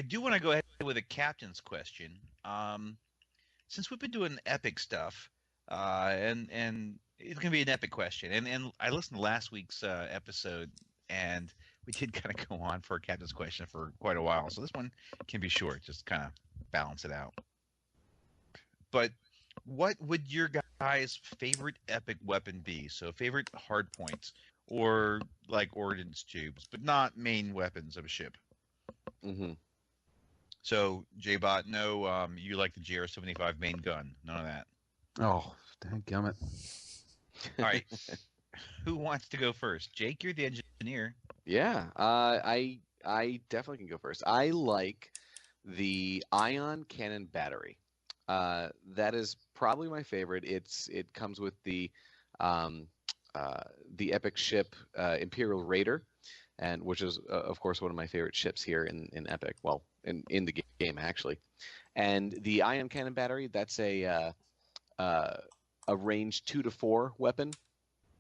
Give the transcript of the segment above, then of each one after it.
I do want to go ahead with a captain's question. Since we've been doing epic stuff, and it's gonna be an epic question, and I listened to last week's episode, and we did kind of go on for a captain's question for quite a while. So this one can be short, just kind of balance it out. But what would your guys' favorite epic weapon be? So favorite hard points, or like ordnance tubes, but not main weapons of a ship. Mm-hmm. So J-Bot, no, you like the GR-75 main gun. None of that. Oh, dadgummit. All right. Who wants to go first? Jake, you're the engineer. Yeah, I definitely can go first. I like the ion cannon battery. That is probably my favorite. It comes with the epic ship Imperial Raider, and which is of course one of my favorite ships here in Epic. Well, in the game actually. And the ion cannon battery, that's a range 2 to 4 weapon.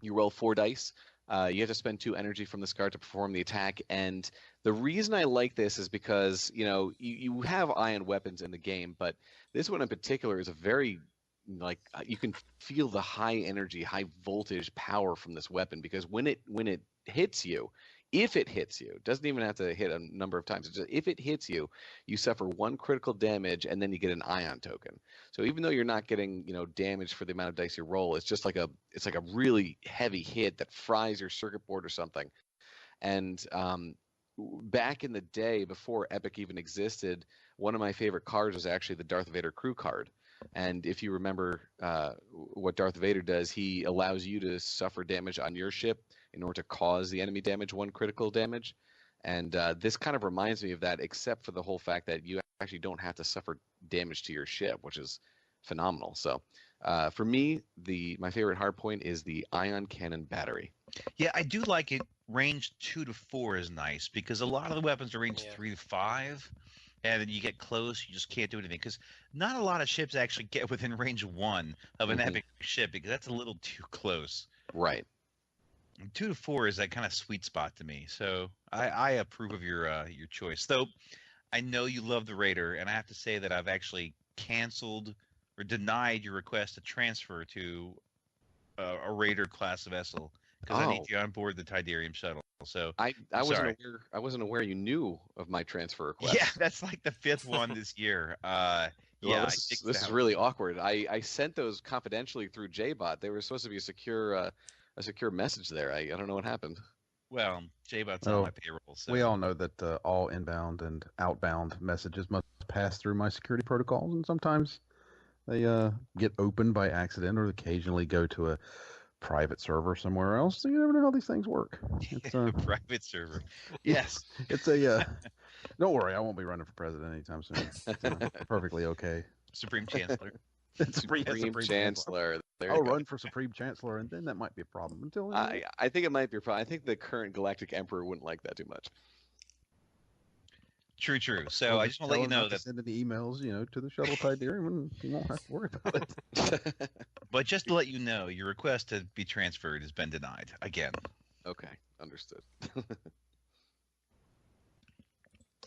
You roll 4 dice. You have to spend 2 energy from this card to perform the attack. And the reason I like this is because, you have ion weapons in the game, but this one in particular is a very, you can feel the high energy, high voltage power from this weapon, because when it hits you, if it hits you, it doesn't even have to hit a number of times. It's just, if it hits you, you suffer 1 critical damage, and then you get an ion token. So even though you're not getting, damage for the amount of dice you roll, it's just like a really heavy hit that fries your circuit board or something. And back in the day, before Epic even existed, one of my favorite cards was actually the Darth Vader crew card. And if you remember what Darth Vader does, he allows you to suffer damage on your ship in order to cause the enemy damage 1 critical damage. And this kind of reminds me of that, except for the whole fact that you actually don't have to suffer damage to your ship, which is phenomenal. So for me, my favorite hardpoint is the ion cannon battery. Yeah, I do like it. Range 2 to 4 is nice, because a lot of the weapons are range 3 to 5. And then you get close, you just can't do anything. Because not a lot of ships actually get within range 1 of an epic ship, because that's a little too close. Right. 2 to 4 is that kind of sweet spot to me. So I approve of your choice. Though I know you love the Raider, and I have to say that I've actually canceled or denied your request to transfer to a Raider class vessel, because I need you on board the Tydirium shuttle. So I wasn't aware you knew of my transfer request. Yeah, that's like the 5th one this year. This is really awkward. I sent those confidentially through JBot. They were supposed to be a secure message there. I don't know what happened. Well, JBot's on my payroll. So. We all know that all inbound and outbound messages must pass through my security protocols, and sometimes they get opened by accident, or occasionally go to a private server somewhere else. So you never know how these things work. It's a private server. Yes. It's a don't worry, I won't be running for president anytime soon. It's perfectly okay. Supreme Chancellor. Supreme Chancellor. I'll run for Supreme Chancellor, and then that might be a problem. Until I think it might be a problem. I think the current Galactic Emperor wouldn't like that too much. True. So I just want to let you know that sending the emails, to the Shuttle Tydirium, and you won't have to worry about it. But just to let you know, your request to be transferred has been denied again. Okay, understood.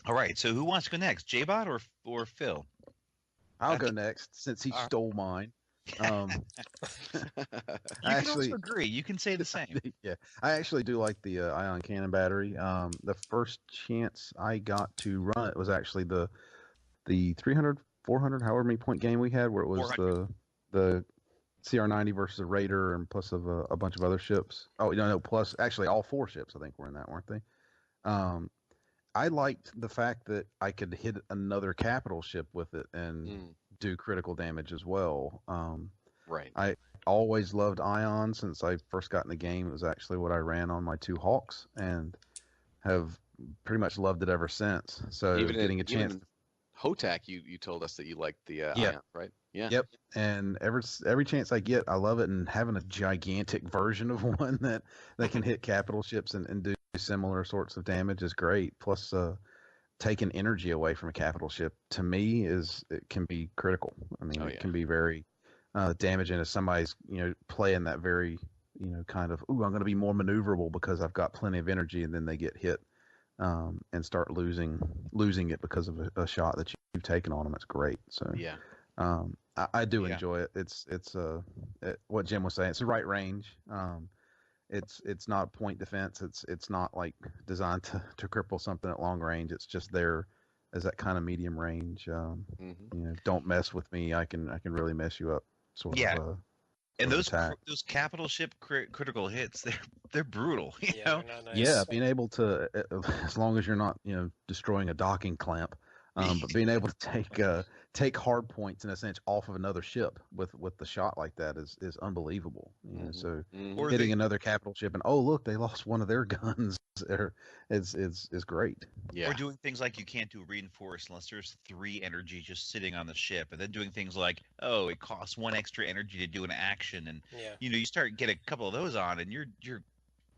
All right, so who wants to go next, J-Bot or Phil? I'll go next since he stole mine. You can also agree. You can say the same. Yeah, I actually do like the ion cannon battery. The first chance I got to run it was actually the 300, 400, however many point game we had, where it was the CR-90 versus a Raider, and plus of a bunch of other ships. Oh, no, plus actually all 4 ships I think were in that, weren't they? I liked the fact that I could hit another capital ship with it and do critical damage as well. Right. I always loved ion since I first got in the game. It was actually what I ran on my 2 Hawks, and have pretty much loved it ever since. So even getting a chance. Hotak, you told us that you liked the ion, right? Yeah. Yep. And every chance I get, I love it. And having a gigantic version of one that can hit capital ships and do similar sorts of damage is great. Plus, taking energy away from a capital ship, to me, it can be critical. I mean, it can be very damaging if somebody's playing that very kind of, I'm going to be more maneuverable because I've got plenty of energy, and then they get hit and start losing it because of a shot that you've taken on them. It's great. So Yeah. I do Yeah. enjoy it. It's what Jim was saying. It's the right range. It's not point defense. It's not like designed to cripple something at long range. It's just there as that kind of medium range. Don't mess with me. I can really mess you up. Sort Yeah. of. And Sort of attack. those capital ship critical hits, they're brutal. You Yeah, know? they're not nice. Yeah, being able to, as long as you're not, destroying a docking clamp, but being able to take hard points in a sense off of another ship with the shot like that is unbelievable. So Or hitting another capital ship and oh look, they lost one of their guns. Is great. Yeah. Or doing things like you can't do reinforce unless there's 3 energy just sitting on the ship, and then doing things like, oh, it costs 1 extra energy to do an action, and Yeah. you start get a couple of those on, and you're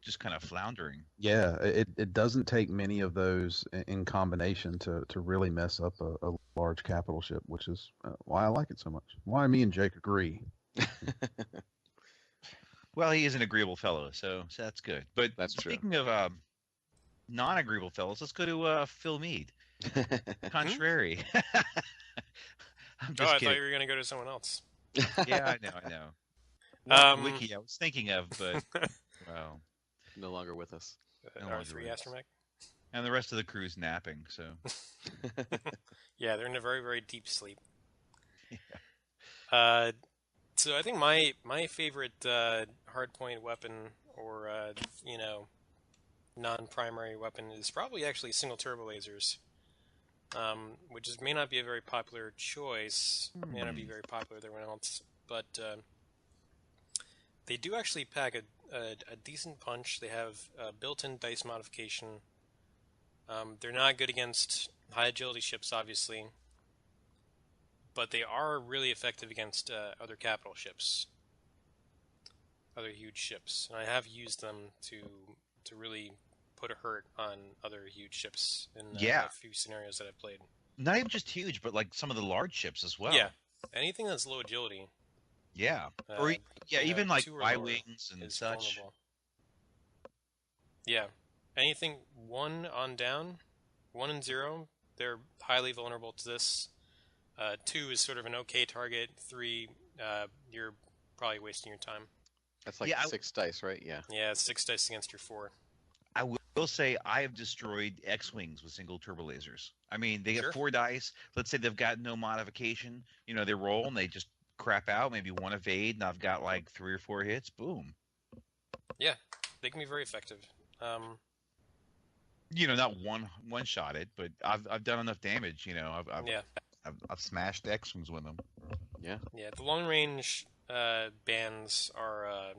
just kind of floundering. Yeah, it doesn't take many of those in combination to really mess up a large capital ship, which is why I like it so much. Why me and Jake agree. Well, he is an agreeable fellow, so that's good. But That's true. speaking of non-agreeable fellows, let's go to Phil Mead. Contrary. I'm just I kidding. thought you were going to go to someone else. Yeah, I know. Not the wiki I was thinking of, but well, No longer with us. No longer R3 with us. Astromech. And the rest of the crew's napping, so. Yeah, they're in a very, very deep sleep. So I think my favorite hardpoint weapon or non-primary weapon is probably actually single turbo lasers, which may not be a very popular choice, may not be very popular with everyone else, but they do actually pack a decent punch. They have a built-in dice modification. They're not good against high agility ships, obviously, but they are really effective against other capital ships, other huge ships. And I have used them to really put a hurt on other huge ships in a few scenarios that I've played. Not even just huge, but like some of the large ships as well. Yeah, anything that's low agility. Yeah, or even like Y-wings and such. Vulnerable. Yeah, anything 1 on down, 1 and 0, they're highly vulnerable to this. 2 is sort of an okay target. 3, you're probably wasting your time. That's like 6 dice, right? Yeah. Yeah, it's 6 dice against your 4. I will say I have destroyed X-wings with single turbo lasers. I mean, they get 4 dice. Let's say they've got no modification. They roll and they just crap out. Maybe 1 evade, and I've got like 3 or 4 hits. Boom. Yeah, they can be very effective. Not one shot it, but I've done enough damage. I've smashed X-wings with them. Yeah. Yeah, the long range bands are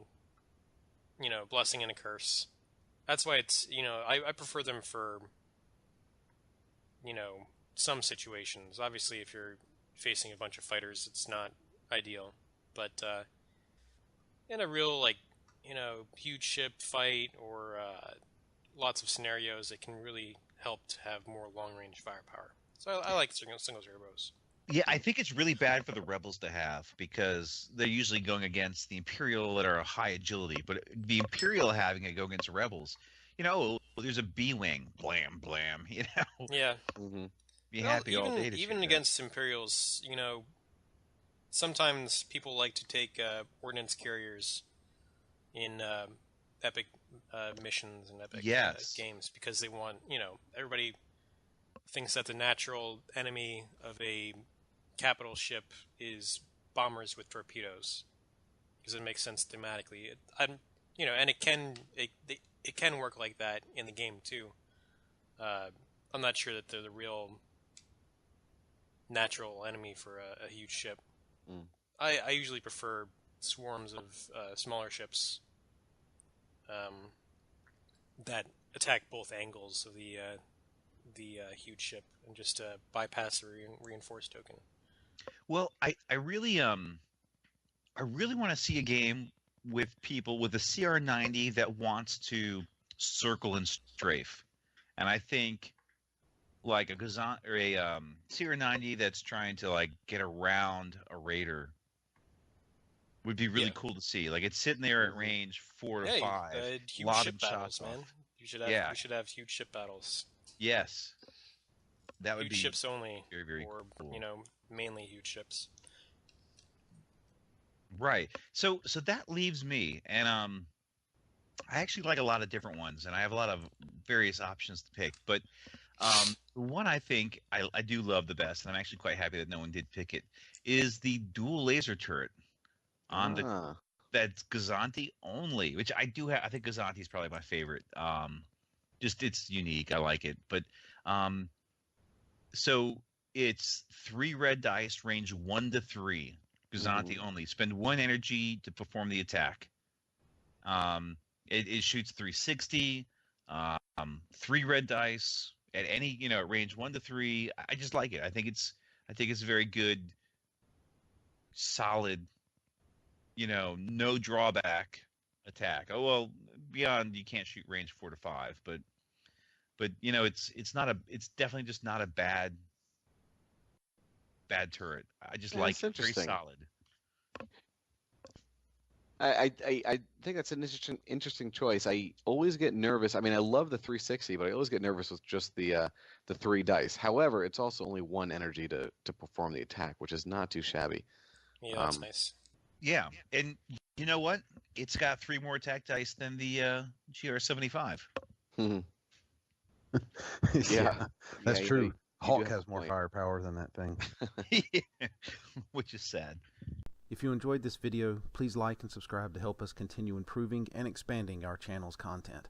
blessing and a curse. That's why it's I prefer them for some situations. Obviously, if you're facing a bunch of fighters, it's not ideal. But in a real huge ship fight or lots of scenarios, it can really help to have more long range firepower. So I like single turbos. Yeah, I think it's really bad for the rebels to have because they're usually going against the Imperial that are high agility. But the Imperial having it go against the rebels, there's a B-wing, blam, blam, Yeah. Mm-hmm. Be happy all day to even against Imperials, sometimes people like to take ordnance carriers in epic missions and epic games because they want, everybody thinks that the natural enemy of a capital ship is bombers with torpedoes because it makes sense thematically. And it can work like that in the game too. I'm not sure that they're the real natural enemy for a huge ship. I usually prefer swarms of smaller ships that attack both angles of the huge ship and just bypass the reinforced token. Well, I really want to see a game with people with a CR90 that wants to circle and strafe, and I think like a Gazan or a CR90 that's trying to like get around a raider would be really cool to see. Like it's sitting there at range 4 to 5, huge ship battles, man. You should have. Yeah. We should have huge ship battles. Yes. That would Huge be ships only, very, very or cool. mainly huge ships. Right. So that leaves me, and I actually like a lot of different ones, and I have a lot of various options to pick. But the one I think I do love the best, and I'm actually quite happy that no one did pick it, is the dual laser turret on that's Gazanti only, which I do have. I think Gazanti is probably my favorite. Just it's unique. I like it. But so it's 3 red dice, range 1 to 3. Gazanti only. Spend 1 energy to perform the attack. It shoots 360. 3 red dice at any range 1 to 3. I just like it. I think it's a very good, solid, no drawback attack. Oh well, beyond you can't shoot range 4 to 5, but it's definitely just not a bad turret. I just like it. Very solid. I think that's an interesting choice. I always get nervous. I mean, I love the 360, but I always get nervous with just the 3 dice. However, it's also only 1 energy to perform the attack, which is not too shabby. Yeah, that's nice. Yeah, and you know what? It's got 3 more attack dice than the GR75. Yeah, that's true. Hulk has more firepower than that thing. Which is sad. If you enjoyed this video, please like and subscribe to help us continue improving and expanding our channel's content.